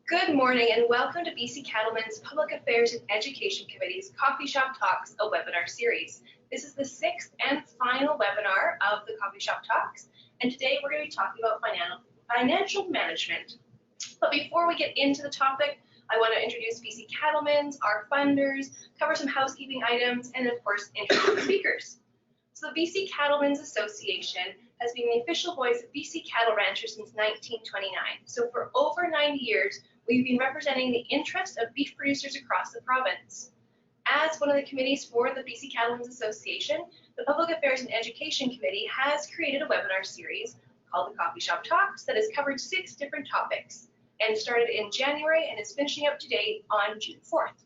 Good morning and welcome to BC Cattlemen's Public Affairs and Education Committee's Coffee Shop Talks, a webinar series. This is the sixth and final webinar of the Coffee Shop Talks, and today we're going to be talking about financial management. But before we get into the topic, I want to introduce BC Cattlemen's, our funders, cover some housekeeping items, and of course, introduce the speakers. So the BC Cattlemen's Association has been the official voice of BC cattle ranchers since 1929. So for over 90 years, we've been representing the interests of beef producers across the province. As one of the committees for the BC Cattlemen's Association, the Public Affairs and Education Committee has created a webinar series called the Coffee Shop Talks that has covered 6 different topics and started in January and is finishing up today on June 4th.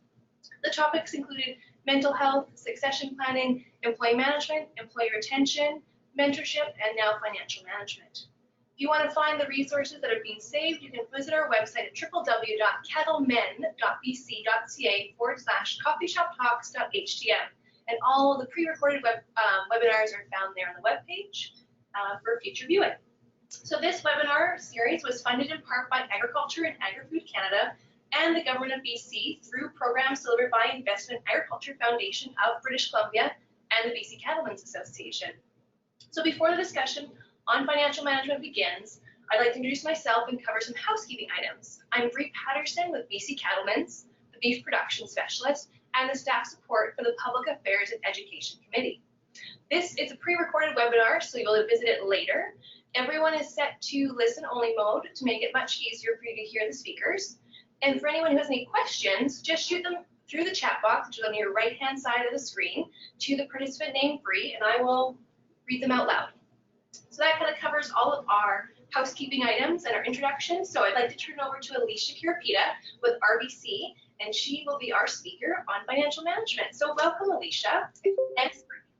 The topics included mental health, succession planning, employee management, employee retention, mentorship, and now financial management. If you want to find the resources that are being saved, you can visit our website at www.cattlemen.bc.ca/coffeeshoptalks.htm. And all of the pre-recorded webinars are found there on the webpage for future viewing. So this webinar series was funded in part by Agriculture and Agri-Food Canada and the Government of BC through programs delivered by Investment Agriculture Foundation of British Columbia and the BC Cattlemen's Association. So before the discussion on financial management begins, I'd like to introduce myself and cover some housekeeping items. I'm Bree Patterson with BC Cattlemen's, the Beef Production Specialist, and the staff support for the Public Affairs and Education Committee. This is a pre-recorded webinar, so you'll visit it later. Everyone is set to listen-only mode to make it much easier for you to hear the speakers. And for anyone who has any questions, just shoot them through the chat box, which is on your right-hand side of the screen, to the participant named Bree, and I will read them out loud. So that kind of covers all of our housekeeping items and our introduction. So I'd like to turn over to Alicia Kirapita with RBC, and she will be our speaker on financial management. So welcome, Alicia,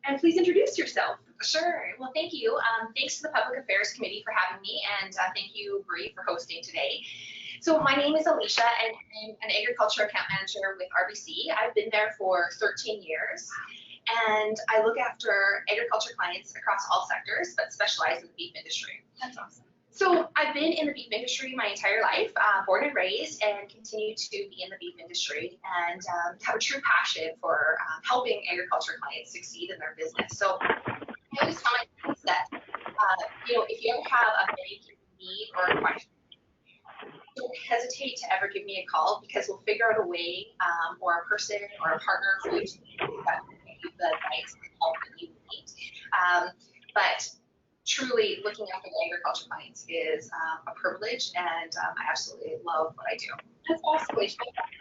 and please introduce yourself. Sure. Well, thank you. Thanks to the Public Affairs Committee for having me, and thank you, Bree, for hosting today. So my name is Alicia, and I'm an agriculture account manager with RBC. I've been there for 13 years. And I look after agriculture clients across all sectors, but specialize in the beef industry. That's awesome. So I've been in the beef industry my entire life, born and raised, and continue to be in the beef industry, and have a true passion for helping agriculture clients succeed in their business. So I always tell my clients that, if you ever have a big need or a question, don't hesitate to ever give me a call, because we'll figure out a way or a person or a partner for you to the advice and help that you need. But truly, looking after the agriculture clients is a privilege, and I absolutely love what I do. That's awesome.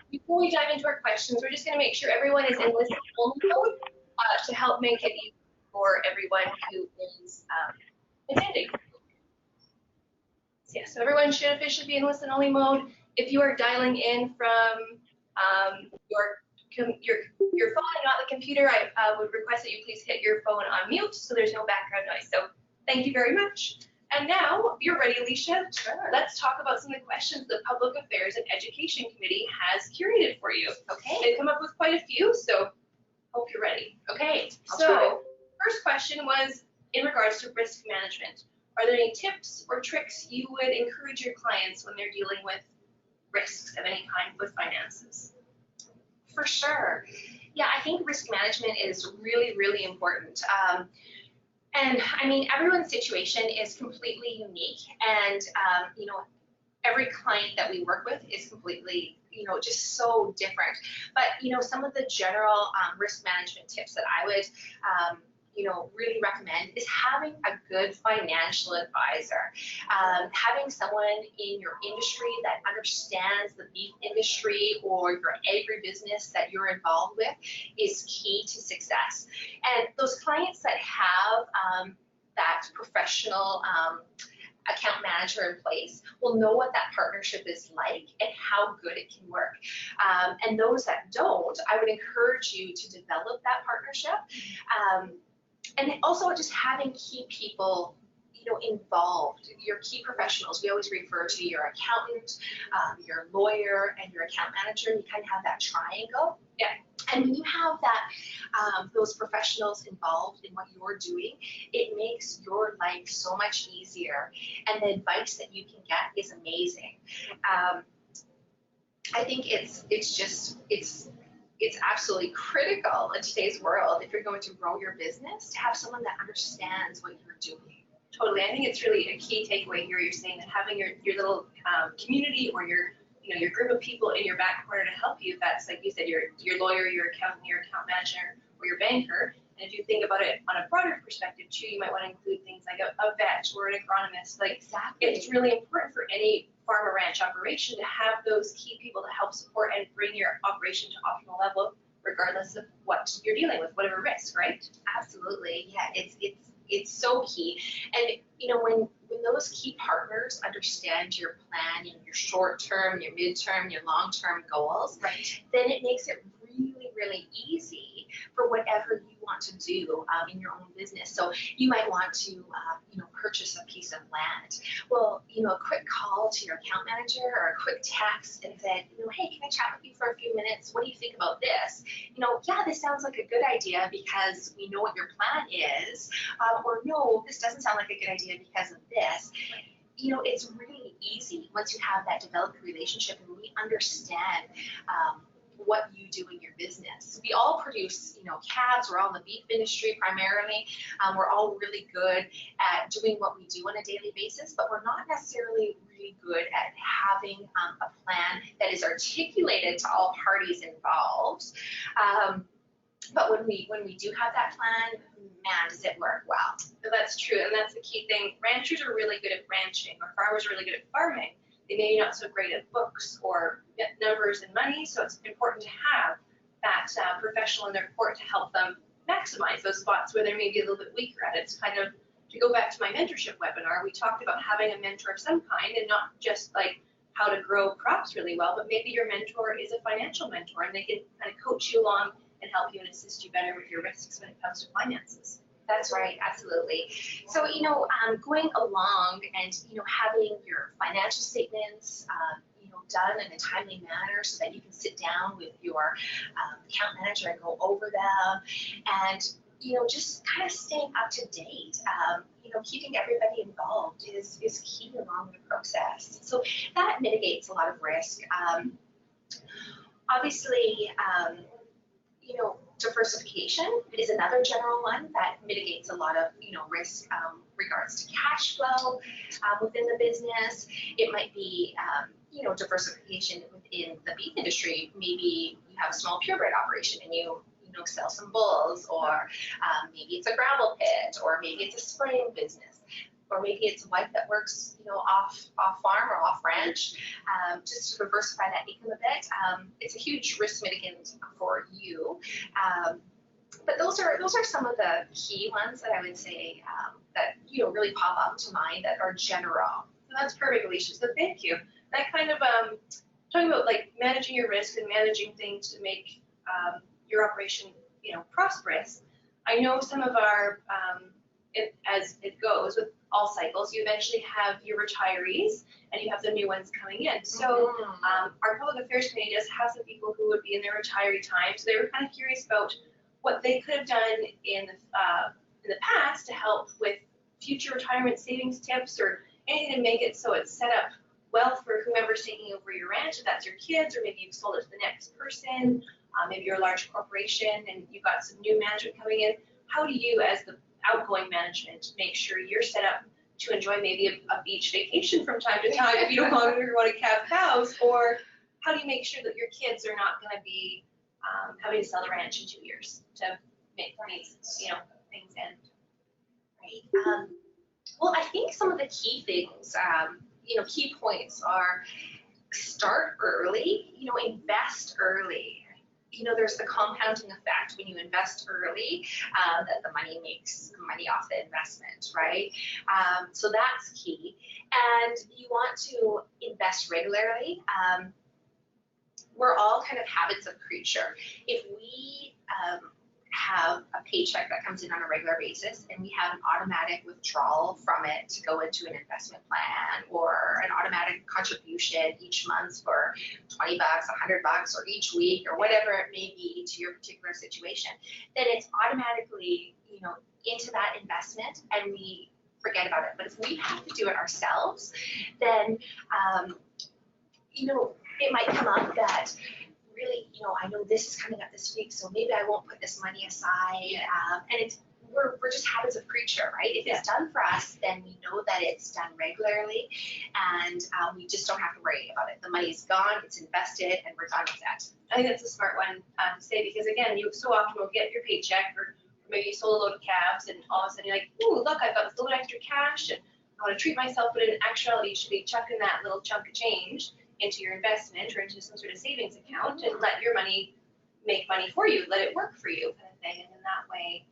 Before we dive into our questions, we're just going to make sure everyone is in listen-only mode to help make it easy for everyone who is attending. Yeah, so everyone should officially be in listen-only mode. If you are dialing in from your phone and not the computer, I would request that you please hit your phone on mute so there's no background noise. So thank you very much. And now, if you're ready, Alicia, Sure. Let's talk about some of the questions the Public Affairs and Education Committee has curated for you. Okay. They've come up with quite a few, so hope you're ready. Okay. So first question was in regards to risk management. Are there any tips or tricks you would encourage your clients when they're dealing with risks of any kind with finances? For sure. Yeah, I think risk management is really, really important. And I mean, everyone's situation is completely unique, and every client that we work with is completely, just so different. But some of the general risk management tips that I would really recommend is having a good financial advisor. Having someone in your industry that understands the beef industry or your agribusiness that you're involved with is key to success. And those clients that have that professional account manager in place will know what that partnership is like and how good it can work. And those that don't, I would encourage you to develop that partnership. And also just having key people, involved, your key professionals. We always refer to your accountant, your lawyer, and your account manager. You kind of have that triangle. Yeah. And when you have that, those professionals involved in what you're doing, it makes your life so much easier. And the advice that you can get is amazing. I think it's absolutely critical in today's world, if you're going to grow your business, to have someone that understands what you're doing. Totally. I think it's really a key takeaway here. You're saying that having your little community or your group of people in your back corner to help you, that's like you said, your lawyer, your accountant, your account manager, or your banker. And if you think about it on a broader perspective too, you might want to include things like a vet or an agronomist. Like, exactly. It's really important for any farm or ranch operation to have those key people to help support and bring your operation to optimal level, regardless of what you're dealing with, whatever risk, right? Absolutely. Yeah, it's so key. And when those key partners understand your plan, your short term, your midterm, your long term goals, right, then it makes it really, really easy for whatever you want to do in your own business. So you might want to purchase a piece of land. Well, a quick call to your account manager or a quick text and said, hey, can I chat with you for a few minutes? What do you think about this? Yeah, this sounds like a good idea because we know what your plan is, or no, this doesn't sound like a good idea because of this. It's really easy once you have that developed relationship and we understand what you do in your business. We all produce, calves. We're all in the beef industry primarily. We're all really good at doing what we do on a daily basis, but we're not necessarily really good at having a plan that is articulated to all parties involved. But when we do have that plan, man, does it work well. So that's true, and that's the key thing. Ranchers are really good at ranching, or farmers are really good at farming. They may be not so great at books or numbers and money, so it's important to have that professional in their court to help them maximize those spots where they may be a little bit weaker at it. It's kind of, to go back to my mentorship webinar, we talked about having a mentor of some kind, and not just like how to grow crops really well, but maybe your mentor is a financial mentor and they can kind of coach you along and help you and assist you better with your risks when it comes to finances. That's right, absolutely. So, going along and, having your financial statements, done in a timely manner so that you can sit down with your account manager and go over them, and, just kind of staying up to date, keeping everybody involved is key along the process. So that mitigates a lot of risk. Obviously, diversification is another general one that mitigates a lot of, risk regards to cash flow within the business. It might be, diversification within the beef industry. Maybe you have a small purebred operation and you sell some bulls, or maybe it's a gravel pit, or maybe it's a spraying business, or maybe it's a wife that works, off farm or off ranch, just to diversify that income a bit. It's a huge risk mitigant for you. But those are some of the key ones that I would say that really pop up to mind that are general. So that's perfect, Alicia. So thank you. That kind of talking about like managing your risk and managing things to make your operation prosperous. I know some of our as it goes with all cycles, you eventually have your retirees and you have the new ones coming in. So our public affairs committee does have some people who would be in their retiree time. So they were kind of curious about what they could have done in the past to help with future retirement savings tips or anything to make it so it's set up well for whomever's taking over your ranch, if that's your kids, or maybe you've sold it to the next person, maybe you're a large corporation and you've got some new management coming in. How do you, as the outgoing management, make sure you're set up to enjoy maybe a beach vacation from time to time if you don't longer want to calve cows? Or how do you make sure that your kids are not going to be having to sell the ranch in 2 years to make these things end? Right. Well, I think some of the key things, key points are start early, invest early. There's the compounding effect when you invest early, that the money makes money off the investment, right? So that's key. And you want to invest regularly. We're all kind of habits of creature. If we have a paycheck that comes in on a regular basis and we have an automatic withdrawal from it to go into an investment plan, or an automatic contribution each month for $20, $100, or each week, or whatever it may be to your particular situation, then it's automatically, into that investment and we forget about it. But if we have to do it ourselves, then, it might come up that really, I know this is coming up this week, so maybe I won't put this money aside. And we're just habits of creature, right? If it's done for us, then we know that it's done regularly, and we just don't have to worry about it. The money's gone, it's invested, and we're done with that. I think that's a smart one to say, because again, you so often will get your paycheck, or maybe you sold a load of calves, and all of a sudden you're like, ooh, look, I've got this little extra cash, and I want to treat myself, but in actuality, you should be chucking that little chunk of change into your investment or into some sort of savings account and let your money make money for you, let it work for you, kind of thing. And in that way,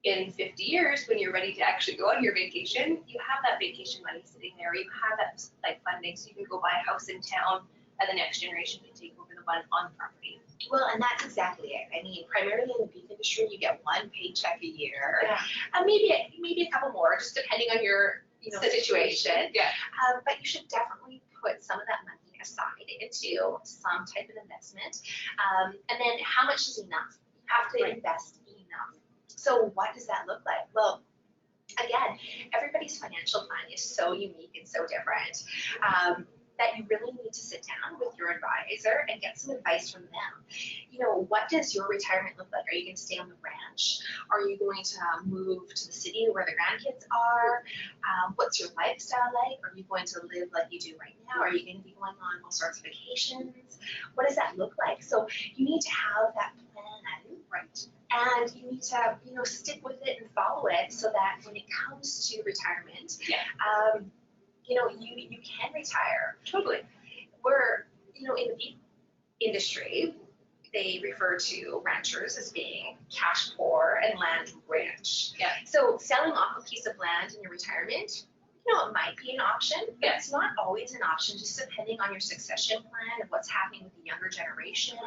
in 50 years, when you're ready to actually go on your vacation, you have that vacation money sitting there, you have that like funding, so you can go buy a house in town, and the next generation can take over the one on the property. Well, and that's exactly it. I mean, primarily in the beef industry, you get one paycheck a year, maybe a couple more, just depending on your situation. Yeah. But you should definitely put some of that money aside into some type of investment. And then how much is enough? You have to invest enough. So what does that look like? Well, again, everybody's financial plan is so unique and so different that you really need to sit down with your advisor and get some advice from them. What does your retirement look like? Are you going to stay on the ranch? Are you going to move to the city where the grandkids are? What's your lifestyle like? Are you going to live like you do right now? Are you going to be going on all sorts of vacations? What does that look like? So you need to have that plan, right? And you need to, stick with it and follow it so that when it comes to retirement, you can retire. Totally. We're, in the beef industry, they refer to ranchers as being cash poor and land rich. Yeah. So selling off a piece of land in your retirement, it might be an option, but it's not always an option, just depending on your succession plan and what's happening with the younger generation.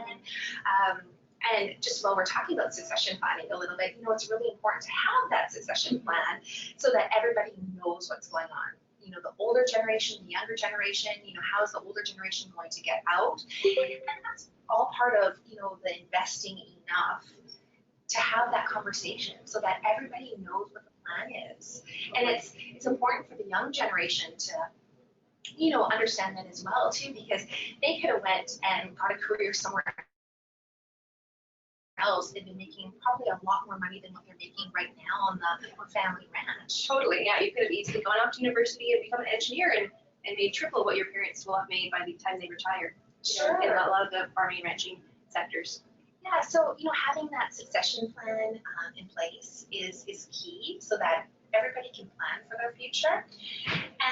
And just while we're talking about succession planning a little bit, it's really important to have that succession plan so that everybody knows what's going on. The older generation, the younger generation, how is the older generation going to get out? And that's all part of, the investing enough to have that conversation so that everybody knows what the plan is. And it's important for the young generation to, understand that as well too, because they could have went and got a career somewhere else and been making probably a lot more money than what they're making right now on the family ranch. Totally, yeah. You could have easily gone off to university and become an engineer and made triple what your parents will have made by the time they retire. Sure. In a lot of the farming and ranching sectors. Yeah, so having that succession plan in place is key so that everybody can plan for their future.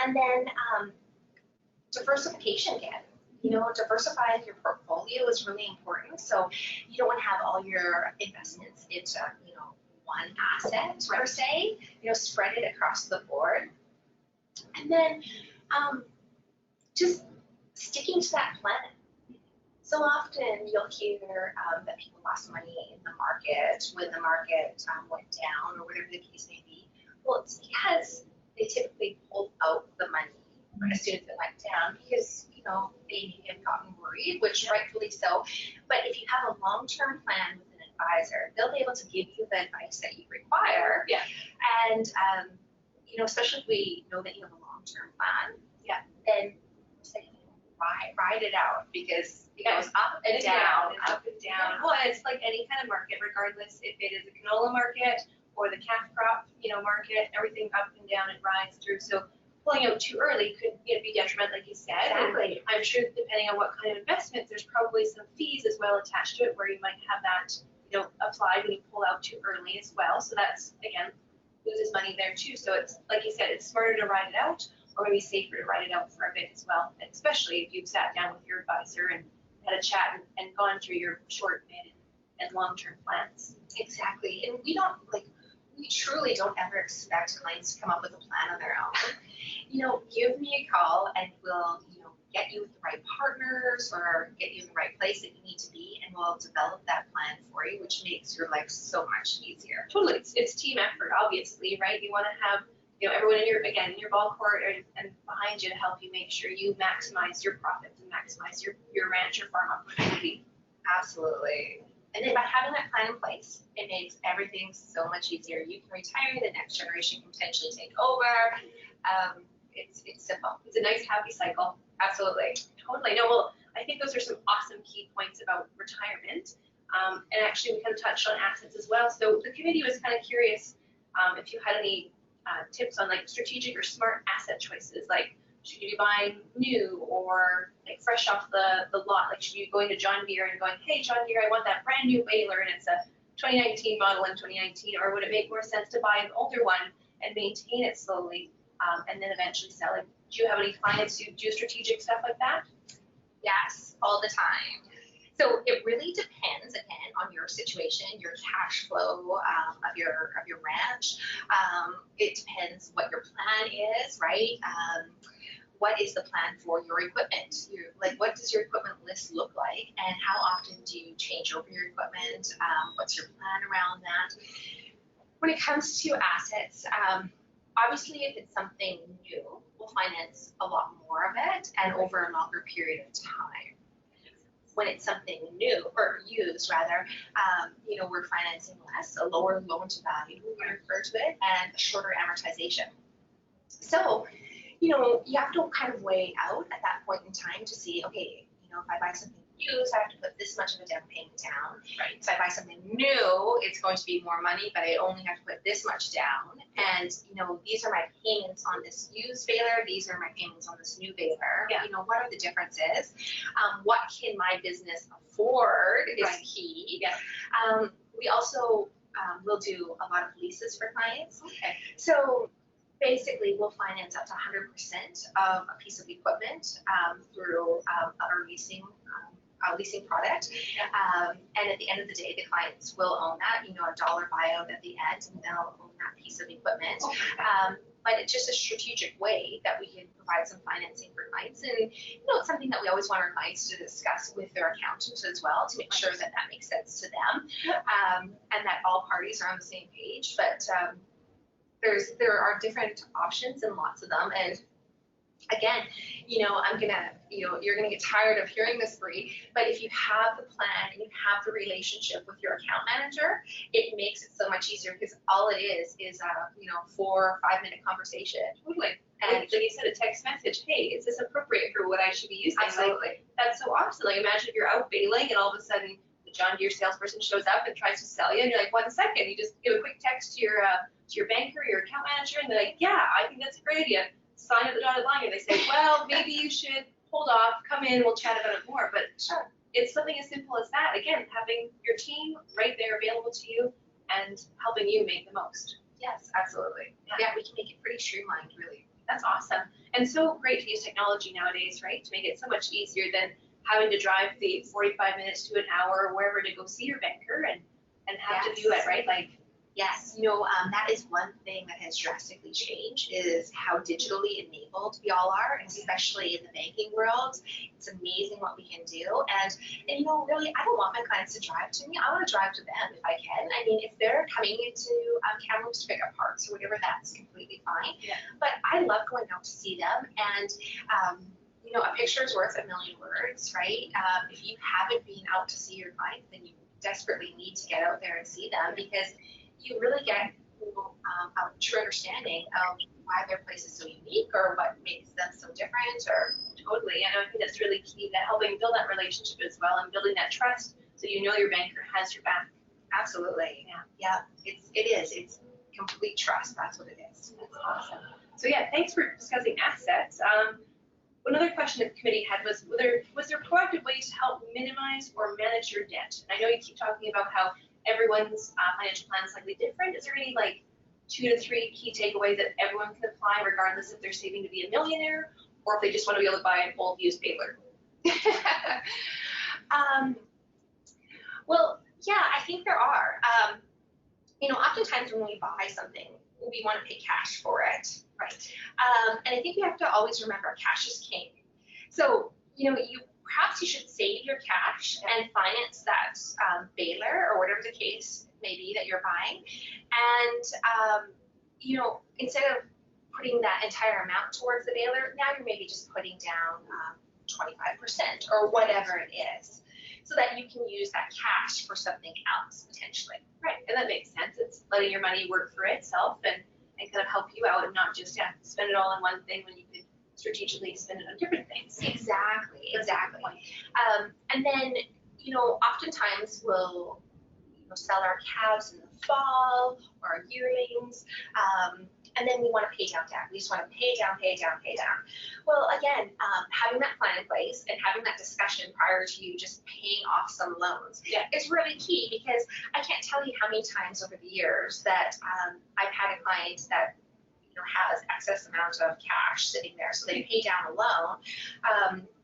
And then diversification again. Diversifying your portfolio is really important. So you don't want to have all your investments into, one asset per se, spread it across the board. And then just sticking to that plan. So often you'll hear that people lost money in the market when the market went down or whatever the case may be. Well, it's because they typically pulled out the money as soon as it went down because, they may have gotten worried, which rightfully so. But if you have a long-term plan with an advisor, they'll be able to give you the advice that you require. Yeah. And, especially if we know that you have a long-term plan, then say, ride it out because it goes up and down. Up and down. Well, it's like any kind of market, regardless if it is a canola market or the calf crop, market, everything up and down, it rides through. So pulling out too early could be detrimental, like you said. Exactly. And I'm sure depending on what kind of investment, there's probably some fees as well attached to it where you might have that, applied when you pull out too early as well. So that's, again, loses money there too. So it's, like you said, it's smarter to ride it out or maybe safer to ride it out for a bit as well, especially if you've sat down with your advisor and had a chat and gone through your short, mid, and long-term plans. Exactly. And we truly don't ever expect clients to come up with a plan on their own. Give me a call and we'll, get you with the right partners or get you in the right place that you need to be, and we'll develop that plan for you, which makes your life so much easier. Totally. It's team effort, obviously, right? You want to have, everyone in your ball court and behind you to help you make sure you maximize your profits and maximize your ranch or farm opportunity. Absolutely. And then by having that plan in place, it makes everything so much easier. You can retire, the next generation can potentially take over. It's simple. It's a nice happy cycle. Absolutely. Totally. No, well, I think those are some awesome key points about retirement. And actually, we kind of touched on assets as well. So the committee was kind of curious if you had any tips on like strategic or smart asset choices, like should you be buying new or like fresh off the lot? Like should you be going to John Deere and going, hey John Deere, I want that brand new baler and it's a 2019 model in 2019, or would it make more sense to buy an older one and maintain it slowly and then eventually sell it? Do you have any clients who do strategic stuff like that? Yes, all the time. So it really depends again on your situation, your cash flow of your ranch. It depends what your plan is, right? What is the plan for your equipment? What does your equipment list look like, and how often do you change over your equipment? What's your plan around that? When it comes to assets, obviously if it's something new, we'll finance a lot more of it and over a longer period of time. When it's something new or used rather, we're financing less, a lower loan to value, we refer to it, and a shorter amortization. So, you have to kind of weigh out at that point in time to see, okay, if I buy something used, I have to put this much of a down payment down. Right. If I buy something new, it's going to be more money, but I only have to put this much down. And, these are my payments on this used baler. These are my payments on this new baler. Yeah. What are the differences? What can my business afford is Right. key. Yeah. We also will do a lot of leases for clients. Okay. So basically, we'll finance up to 100% of a piece of equipment through our leasing product. Yeah. And at the end of the day, the clients will own that, a dollar buyout at the end, and they'll own that piece of equipment. Okay. But it's just a strategic way that we can provide some financing for clients. And, it's something that we always want our clients to discuss with their accountant as well to make sure that that makes sense to them and that all parties are on the same page. But there are different options and lots of them. And again, you're gonna get tired of hearing this, Bree, but if you have the plan and you have the relationship with your account manager, it makes it so much easier because all it is a 4 or 5 minute conversation. Totally. And like you said, a text message, hey, is this appropriate for what I should be using? Absolutely. Like, that's so awesome. Like imagine if you're out bailing and all of a sudden the John Deere salesperson shows up and tries to sell you and you're like, 1 second, you just give a quick text to your banker, your account manager, and they're like, yeah, I think that's a great idea. Sign up the dotted line, and they say, well, maybe you should hold off, come in, we'll chat about it more. But sure, it's something as simple as that. Again, having your team right there available to you and helping you make the most. Yes, absolutely. Yeah, we can make it pretty streamlined, really. That's awesome. And so great to use technology nowadays, right? To make it so much easier than having to drive the 45 minutes to an hour or wherever to go see your banker and have to do it, right? Like, yes, that is one thing that has drastically changed is how digitally enabled we all are, and especially in the banking world. It's amazing what we can do. And really, I don't want my clients to drive to me. I want to drive to them if I can. I mean, if they're coming into Kamloops to pick up parts or whatever, that's completely fine. Yeah. But I love going out to see them. And, a picture is worth a million words, right? If you haven't been out to see your clients, then you desperately need to get out there and see them because you really get a true understanding of why their place is so unique or what makes them so different or totally. And I think that's really key to helping build that relationship as well and building that trust so your banker has your back. Absolutely. Yeah. It is. It's complete trust. That's what it is. That's awesome. So yeah, thanks for discussing assets. Another question the committee had was there proactive ways to help minimize or manage your debt? And I know you keep talking about how everyone's financial plan is slightly different. Is there any 2 to 3 key takeaways that everyone can apply regardless if they're saving to be a millionaire or if they just want to be able to buy an old used baler? Well, yeah, I think there are. Oftentimes when we buy something, we want to pay cash for it, right? And I think you have to always remember cash is king. So, perhaps you should save your cash and finance that baler or whatever the case may be that you're buying. And, instead of putting that entire amount towards the baler, now you're maybe just putting down 25% or whatever it is so that you can use that cash for something else potentially. Right, and that makes sense. It's letting your money work for itself and kind of help you out and not just spend it all on one thing when you could strategically spend it on different things. Exactly. And then, oftentimes we'll sell our calves in the fall or our yearlings, and then we want to pay down debt. We just want to pay down. Well, again, having that plan in place and having that discussion prior to you just paying off some loans is really key, because I can't tell you how many times over the years that I've had a client that has excess amount of cash sitting there, so they pay down a loan,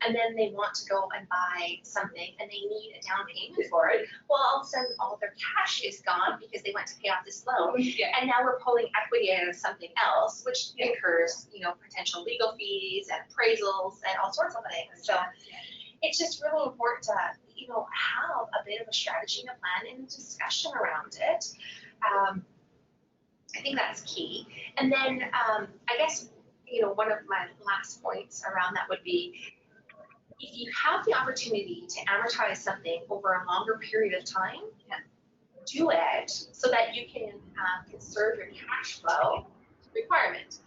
and then they want to go and buy something and they need a down payment for it. Well, all of a sudden all of their cash is gone because they went to pay off this loan, and now we're pulling equity out of something else, which incurs potential legal fees and appraisals and all sorts of things. So it's just really important to have a bit of a strategy and a plan and a discussion around it. I think that's key. And then I guess, one of my last points around that would be, if you have the opportunity to amortize something over a longer period of time, do it so that you can conserve your cash flow requirement.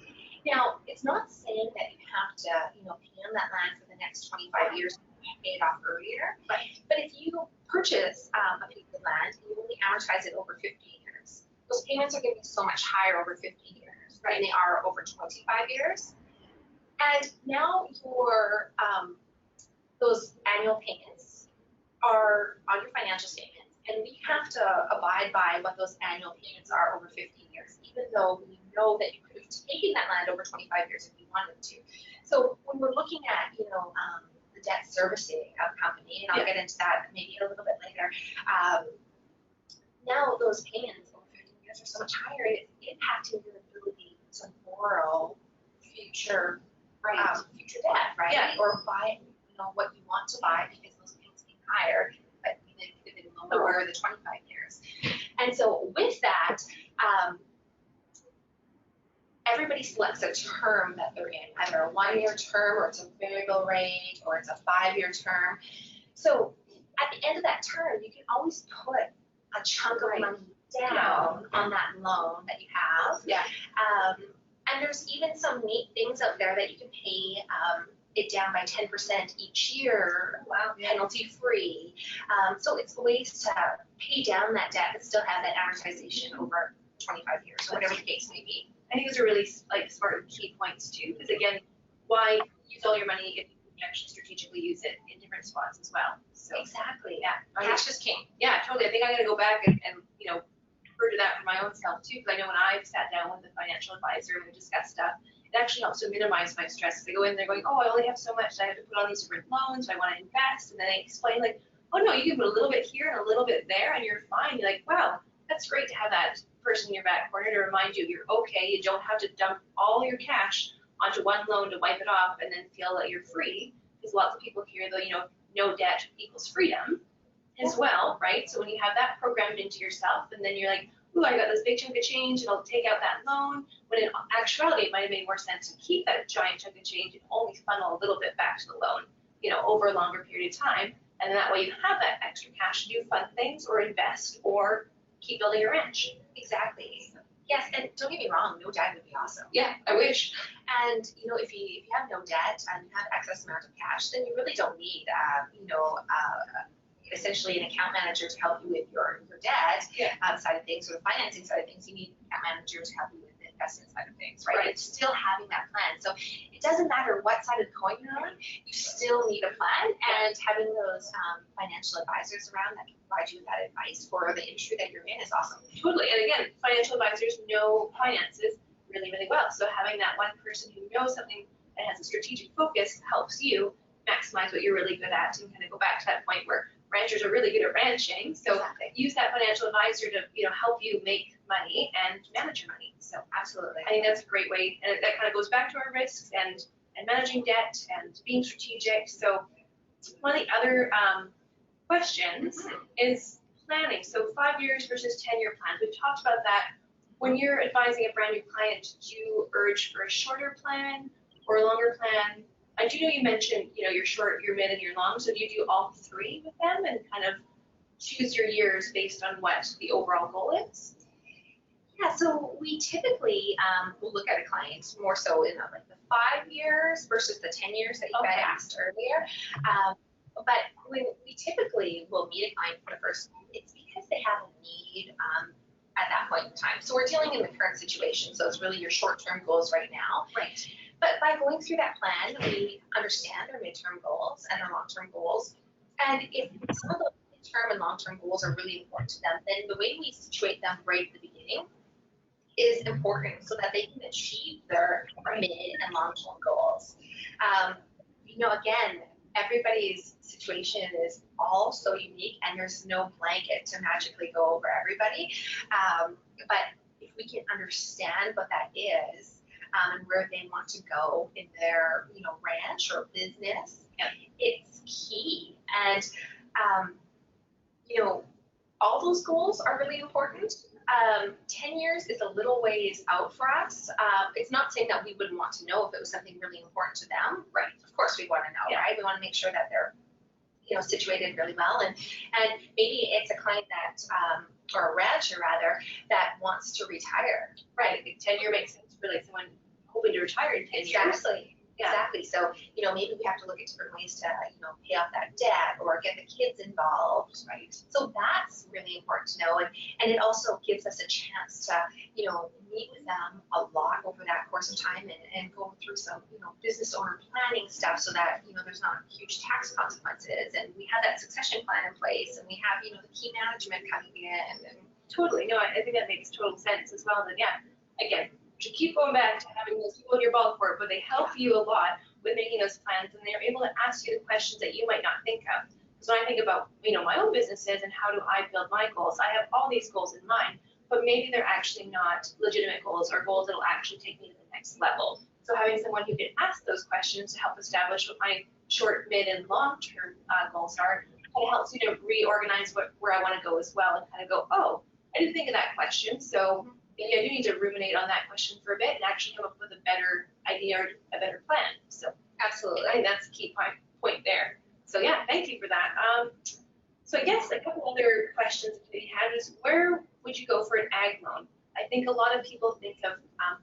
Now, it's not saying that you have to, pay on that land for the next 25 years and pay it off earlier. Right. But if you purchase a piece of land and you only amortize it over 15 years, those payments are going to be so much higher over 15 years, right? Than they are over 25 years. And now your those annual payments are on your financial statements, and we have to abide by what those annual payments are over 15 years, even though we know that you could have taken that land over 25 years if you wanted to. So when we're looking at, the debt servicing of a company, and I'll get into that maybe a little bit later, now those payments over 15 years are so much higher, it's impacting your ability to borrow future future debt, right? Yeah. Or buy what you want to buy, because those payments being higher, but they could have been lower the 25 years. And so with that, everybody selects a term that they're in, either a 1-year term, or it's a variable rate, or it's a 5-year term. So at the end of that term, you can always put a chunk of money down on that loan that you have. Yeah. And there's even some neat things out there that you can pay it down by 10% each year, penalty free. So it's ways to pay down that debt but still have that amortization over 25 years, or whatever the case may be. I think those are really smart and key points too, because again, why use all your money if you can actually strategically use it in different spots as well? So exactly, cash is king. Yeah, totally. I think I'm gonna go back and refer to that for my own self too, because I know when I've sat down with a financial advisor and we discuss stuff, it actually helps to minimize my stress. They go in there going, oh, I only have so much, I have to put on these different loans, so I want to invest, and then they explain like, oh no, you can put a little bit here and a little bit there, and you're fine. You're like, wow, that's great to have that person in your back corner to remind you you're okay. You don't have to dump all your cash onto one loan to wipe it off and then feel that you're free, because lots of people hear the no debt equals freedom as well, right? So when you have that programmed into yourself, and then you're like, ooh, I got this big chunk of change and I'll take out that loan, when in actuality it might have made more sense to keep that giant chunk of change and only funnel a little bit back to the loan, over a longer period of time. And that way you have that extra cash to do fun things or invest or keep building your ranch. Exactly. Yes, and don't get me wrong, no debt would be awesome. Yeah, I wish. And if you have no debt and you have excess amount of cash, then you really don't need essentially an account manager to help you with your debt side of things, or the financing side of things. You need an account manager to help you with the investment side of things, right? It's still having that plan. So it doesn't matter what side of the coin you're on, you still need a plan, and having those financial advisors around that can provide you with that advice for the industry that you're in is awesome. Totally. And again, financial advisors know finances really, really well. So having that one person who knows something and has a strategic focus helps you maximize what you're really good at, and kind of go back to that point where ranchers are really good at ranching. So use that financial advisor to help you make money and manage your money. So absolutely, I think that's a great way, and that kind of goes back to our risks and managing debt and being strategic. So one of the other questions is planning. So 5 years versus 10-year plans. We've talked about that. When you're advising a brand new client, do you urge for a shorter plan or a longer plan? I do know you mentioned, your short, your mid, and your long. So do you do all three with them and kind of choose your years based on what the overall goal is? Yeah, so we typically will look at a client more so in like the 5 years versus the 10 years that you had asked earlier. But when we typically will meet a client for the first time, it's because they have a need at that point in time. So we're dealing in the current situation, so it's really your short-term goals right now. Right. But by going through that plan, we understand their midterm goals and their long-term goals. And if some of the midterm and long-term goals are really important to them, then the way we situate them right at the beginning is important so that they can achieve their mid and long-term goals. Again, everybody's situation is all so unique, and there's no blanket to magically go over everybody. But if we can understand what that is and where they want to go in their, ranch or business, it's key. And all those goals are really important. 10 years is a little ways out for us. It's not saying that we wouldn't want to know if it was something really important to them. Right. Of course we want to know, right? We want to make sure that they're, situated really well. And maybe it's a client that, or a rancher rather, that wants to retire. Right. 10-year makes sense for like someone hoping to retire in 10 years. Exactly. Yeah. Exactly. So, maybe we have to look at different ways to, pay off that debt or get the kids involved, right? So that's really important to know. And it also gives us a chance to, meet with them a lot over that course of time and go through some, business owner planning stuff so that, there's not huge tax consequences. And we have that succession plan in place, and we have, the key management coming in. And totally. No, I think that makes total sense as well. And yeah, again, to keep going back to having those people in your ball court, but they help you a lot with making those plans, and they're able to ask you the questions that you might not think of. So when I think about, my own businesses and how do I build my goals, I have all these goals in mind, but maybe they're actually not legitimate goals or goals that will actually take me to the next level. So having someone who can ask those questions to help establish what my short, mid, and long-term goals are kind of helps you to reorganize where I want to go as well, and kind of go, oh, I didn't think of that question, so maybe I do need to ruminate on that question for a bit and actually come up with a better idea or a better plan. So absolutely, I think that's a key point there. So yeah, thank you for that. So I guess a couple other questions that we had is, where would you go for an ag loan? I think a lot of people think of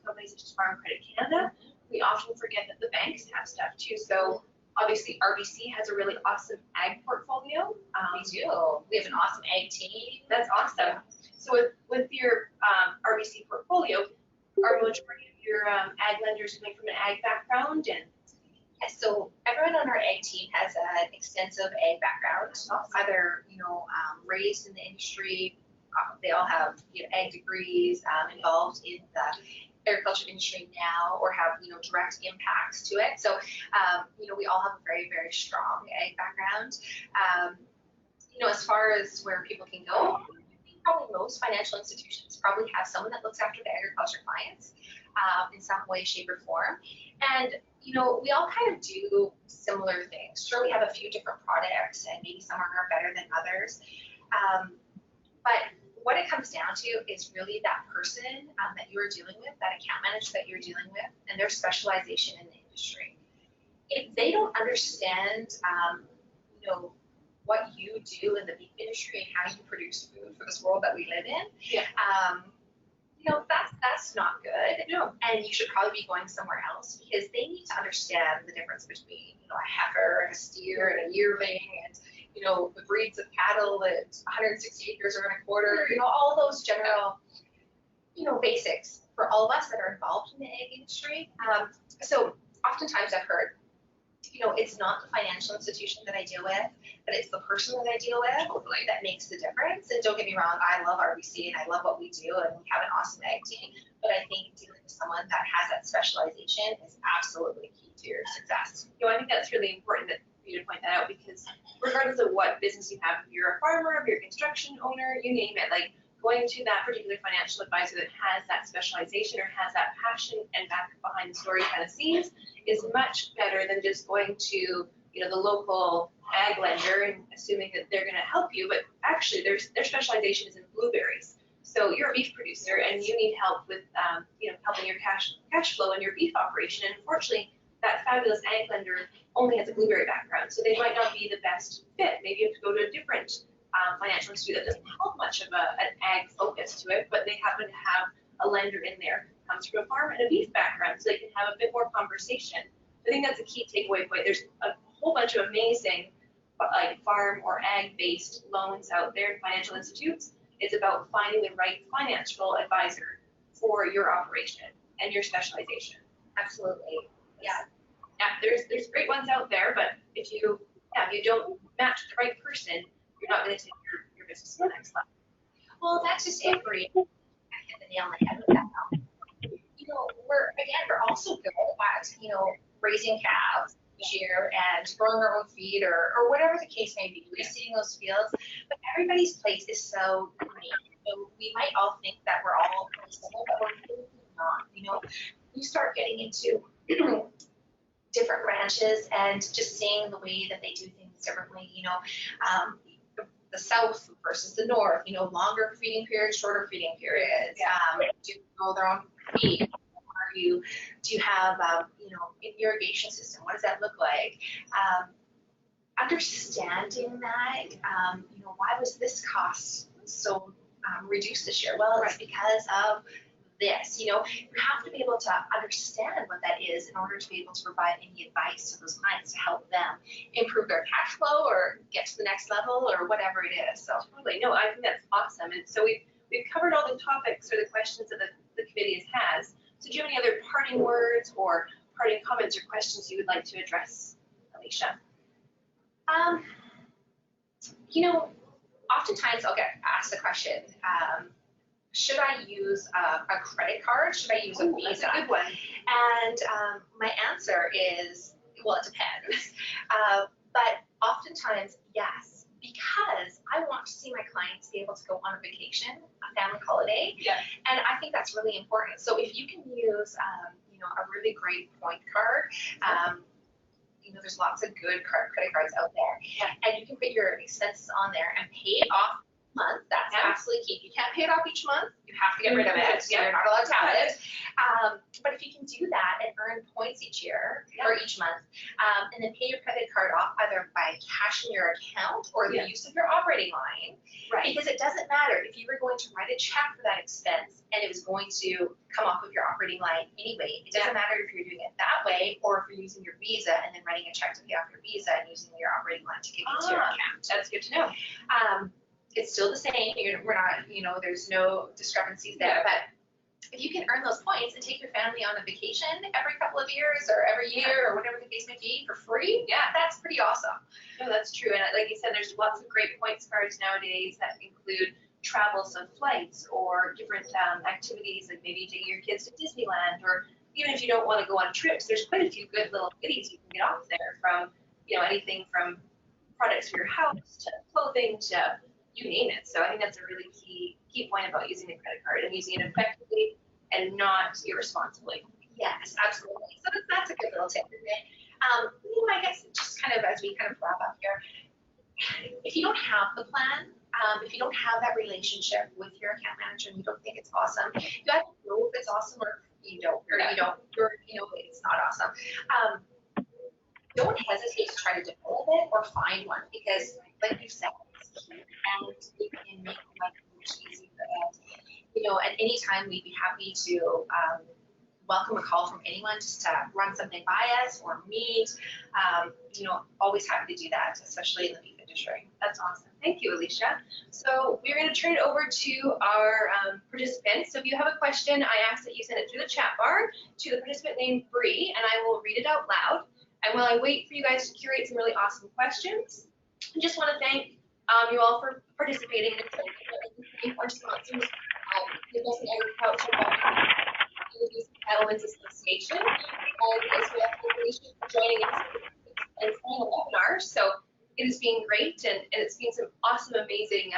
companies such as Farm Credit Canada. We often forget that the banks have stuff too. So obviously RBC has a really awesome ag portfolio. We do. We have an awesome ag team. That's awesome. So with your RBC portfolio, are majority of your ag lenders coming from an ag background? And so everyone on our ag team has an extensive ag background, either raised in the industry. They all have ag degrees, involved in the agriculture industry now, or have direct impacts to it. So we all have a very, very strong ag background. As far as where people can go, probably most financial institutions probably have someone that looks after the agriculture clients in some way, shape, or form. And we all kind of do similar things. Sure, we have a few different products, and maybe some are better than others. But what it comes down to is really that person that you are dealing with, that account manager that you're dealing with, and their specialization in the industry. If they don't understand, what you do in the beef industry and how you produce food for this world that we live in, that's not good. No. And you should probably be going somewhere else, because they need to understand the difference between, a heifer and a steer and a yearling, and the breeds of cattle at 160 acres or in a quarter, all those general, basics for all of us that are involved in the egg industry. So oftentimes I've heard, it's not the financial institution that I deal with, but it's the person that I deal with that makes the difference. And don't get me wrong, I love RBC and I love what we do, and we have an awesome egg team, but I think dealing with someone that has that specialization is absolutely key to your success. I think that's really important for you to point that out, because regardless of what business you have, if you're a farmer, if you're a construction owner, you name it, like going to that particular financial advisor that has that specialization or has that passion and back behind the story kind of sees is much better than just going to the local ag lender and assuming that they're going to help you, but actually their specialization is in blueberries. So you're a beef producer and you need help with helping your cash flow in your beef operation, and unfortunately that fabulous ag lender only has a blueberry background, so they might not be the best fit. Maybe you have to go to a different financial institute that doesn't have much of an ag focus to it, but they happen to have a lender in there who comes from a farm and a beef background, so they can have a bit more conversation. I think that's a key takeaway point. There's a whole bunch of amazing like farm or ag-based loans out there in financial institutes. It's about finding the right financial advisor for your operation and your specialization. Absolutely. Yeah. Yeah, there's great ones out there, but if you don't match the right person, you're not going to take your business to the next level. Well, that's just it, Bree. I hit the nail on the head with that. You know, we're also good at, you know, raising calves each year and growing our own feed or whatever the case may be, reseeding those fields. But everybody's place is so unique. So we might all think that we're all similar, but we're really not. You know, you start getting into different ranches and just seeing the way that they do things differently. You know, the south versus the north. You know, longer feeding periods, shorter feeding periods. Do you grow their own feed? Do you have, you know, an irrigation system? What does that look like? Understanding that, you know, why was this cost so reduced this year? Well, it's because of this. You know, you have to be able to understand what that is in order to be able to provide any advice to those clients to help them improve their cash flow or get to the next level or whatever it is. So totally, no, I think that's awesome. And so we've covered all the topics or the questions that the committee has. So do you have any other parting words or parting comments or questions you would like to address, Alicia? You know, oftentimes I'll get asked the question, should I use a credit card? Should I use a Visa? That's a good one. And my answer is, well, it depends. But oftentimes, yes, because I want to see my clients be able to go on a vacation, a family holiday. Yeah. And I think that's really important. So if you can use, you know, a really great point card, you know, there's lots of good credit cards out there. Yeah. And you can put your expenses on there and pay it off each month. That's absolutely key. You can't pay it off each month. You have to get rid of it. So you're not allowed to have it. But if you can do that and earn points each year or each month, and then pay your credit card off either by cash in your account or the use of your operating line, because it doesn't matter if you were going to write a check for that expense and it was going to come off of your operating line anyway. It doesn't matter if you're doing it that way or if you're using your Visa and then writing a check to pay off your Visa and using your operating line to kick into your account. That's good to know. It's still the same. We're not, you know, there's no discrepancies there. But if you can earn those points and take your family on a vacation every couple of years or every year or whatever the case may be for free, that's pretty awesome. No, that's true. And like you said, there's lots of great points cards nowadays that include travels of flights or different activities, like maybe taking your kids to Disneyland, or even if you don't want to go on trips, there's quite a few good little goodies you can get off there, from, you know, anything from products for your house to clothing to you name it. So I think that's a really key point about using the credit card and using it effectively and not irresponsibly. Yes, absolutely. So that's a good little tip, isn't it? You know, I guess just kind of as we kind of wrap up here, if you don't have the plan, if you don't have that relationship with your account manager and you don't think it's awesome, you have to know if it's awesome or you don't, or you know, it's not awesome. Don't hesitate to try to develop it or find one, because like you said, and it can make life much easier. And, you know, at any time we'd be happy to welcome a call from anyone just to run something by us or meet. You know, always happy to do that, especially in the beef industry. That's awesome. Thank you, Alicia. So we're going to turn it over to our participants. So if you have a question, I ask that you send it through the chat bar to the participant named Bree, and I will read it out loud. And while I wait for you guys to curate some really awesome questions, I just want to thank you all for participating in our sponsors, the Boston Agriculture and the BCcattle Association, and as well as Alicia for joining us and signing a webinar. So it has been great, and it's been some awesome, amazing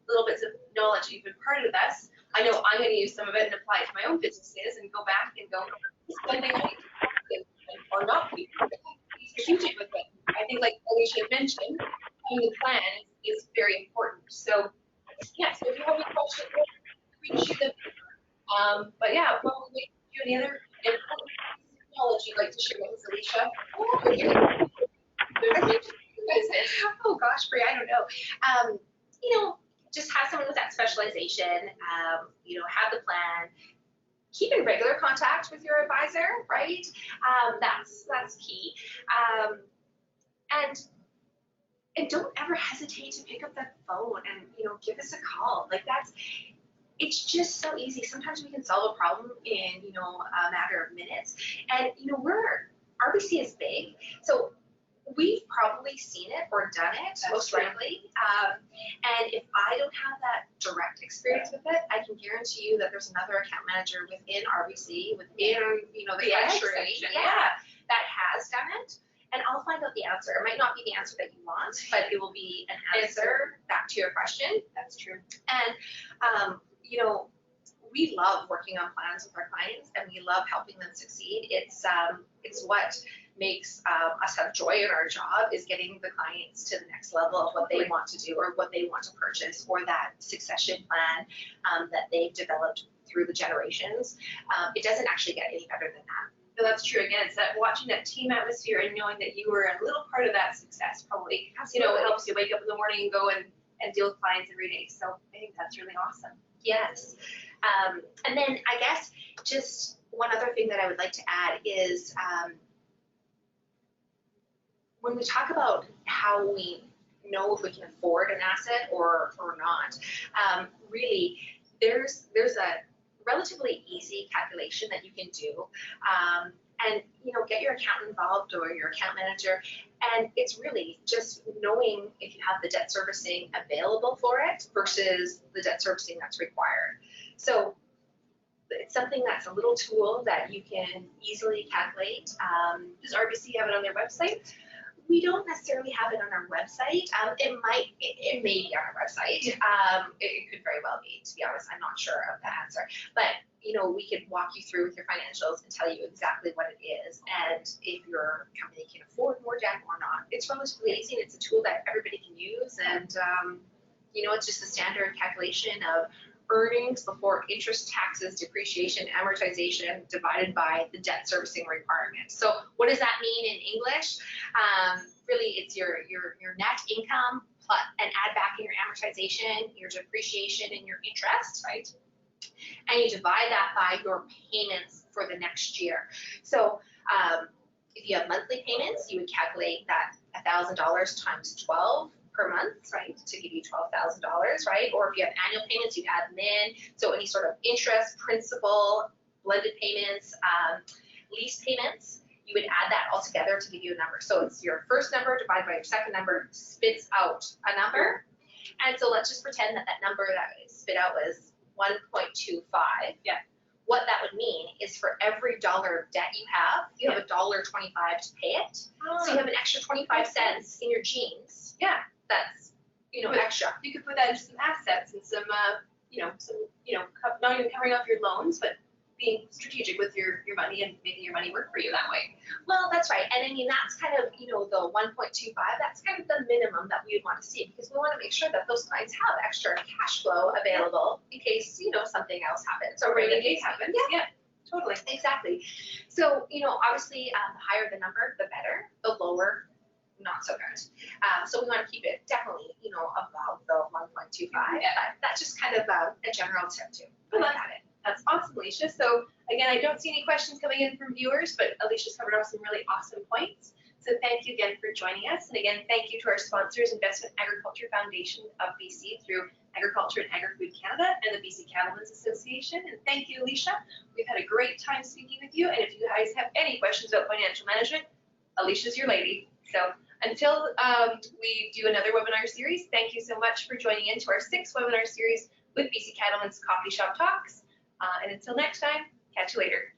little bits of knowledge you've imparted with us. I know I'm going to use some of it and apply it to my own businesses and go back and go, this is one thing I need to do, or not be strategic with it. I think, like Alicia mentioned, having a plan is very important. So, yeah, so if you have any questions, we can shoot them. But yeah, well, do you have any other important knowledge you'd like to share with us, Alicia? Oh gosh, Bree, I don't know. You know, just have someone with that specialization, you know, have the plan, keep in regular contact with your advisor, right? That's key. And don't ever hesitate to pick up that phone and, give us a call. Like it's just so easy. Sometimes we can solve a problem in, a matter of minutes. And, RBC is big, so we've probably seen it or done it, most likely. And if I don't have that direct experience with it, I can guarantee you that there's another account manager within RBC, within, the country, that has done it. And I'll find out the answer. It might not be the answer that you want, but it will be an answer back to your question. That's true. And, we love working on plans with our clients, and we love helping them succeed. It's what makes us have joy in our job, is getting the clients to the next level of what they want to do or what they want to purchase, or that succession plan that they've developed through the generations. It doesn't actually get any better than that. No, that's true. Again, it's that watching that team atmosphere and knowing that you were a little part of that success probably, it helps you wake up in the morning and go and deal with clients every day. So I think that's really awesome. Yes. And then I guess just one other thing that I would like to add is when we talk about how we know if we can afford an asset or not, really there's a relatively easy calculation that you can do, and get your accountant involved or your account manager, and it's really just knowing if you have the debt servicing available for it versus the debt servicing that's required. So it's something that's a little tool that you can easily calculate. Does RBC have it on their website? We don't necessarily have it on our website. It may be on our website. It could very well be, to be honest. I'm not sure of the answer. But, we could walk you through with your financials and tell you exactly what it is and if your company can afford more debt or not. It's relatively easy, and it's a tool that everybody can use. And, it's just a standard calculation of earnings before interest, taxes, depreciation, amortization divided by the debt servicing requirement. So what does that mean in English? Really, it's your net income plus, and add back in your amortization, your depreciation, and your interest, right? And you divide that by your payments for the next year. So if you have monthly payments, you would calculate that $1,000 times 12 per month, right, to give you $12,000, right? Or if you have annual payments, you'd add them in. So any sort of interest, principal, blended payments, lease payments, you would add that all together to give you a number. So it's your first number divided by your second number spits out a number. And so let's just pretend that number that it spit out was 1.25. Yeah. What that would mean is for every dollar of debt you have $1.25 to pay it. So you have an extra 25 cents in your jeans. Yeah. That's, extra. You could put that into some assets and some, not even covering off your loans, but being strategic with your money and making your money work for you that way. Well, that's right. And I mean, that's kind of, the 1.25, that's kind of the minimum that we would want to see, because we want to make sure that those clients have extra cash flow available in case, something else happens or rainy days happen. Yeah, totally. Exactly. So, obviously, the higher the number, the better. The lower, not so good. So we want to keep it definitely, above the 1.25. Yeah. But that's just kind of a general tip too. That's awesome, Alicia. So again, I don't see any questions coming in from viewers, but Alicia's covered off some really awesome points. So thank you again for joining us. And again, thank you to our sponsors, Investment Agriculture Foundation of BC through Agriculture and Agri-Food Canada and the BC Cattlemen's Association. And thank you, Alicia. We've had a great time speaking with you. And if you guys have any questions about financial management, Alicia's your lady. So until we do another webinar series, thank you so much for joining in to our 6th webinar series with BC Cattlemen's Coffee Shop Talks. And until next time, catch you later.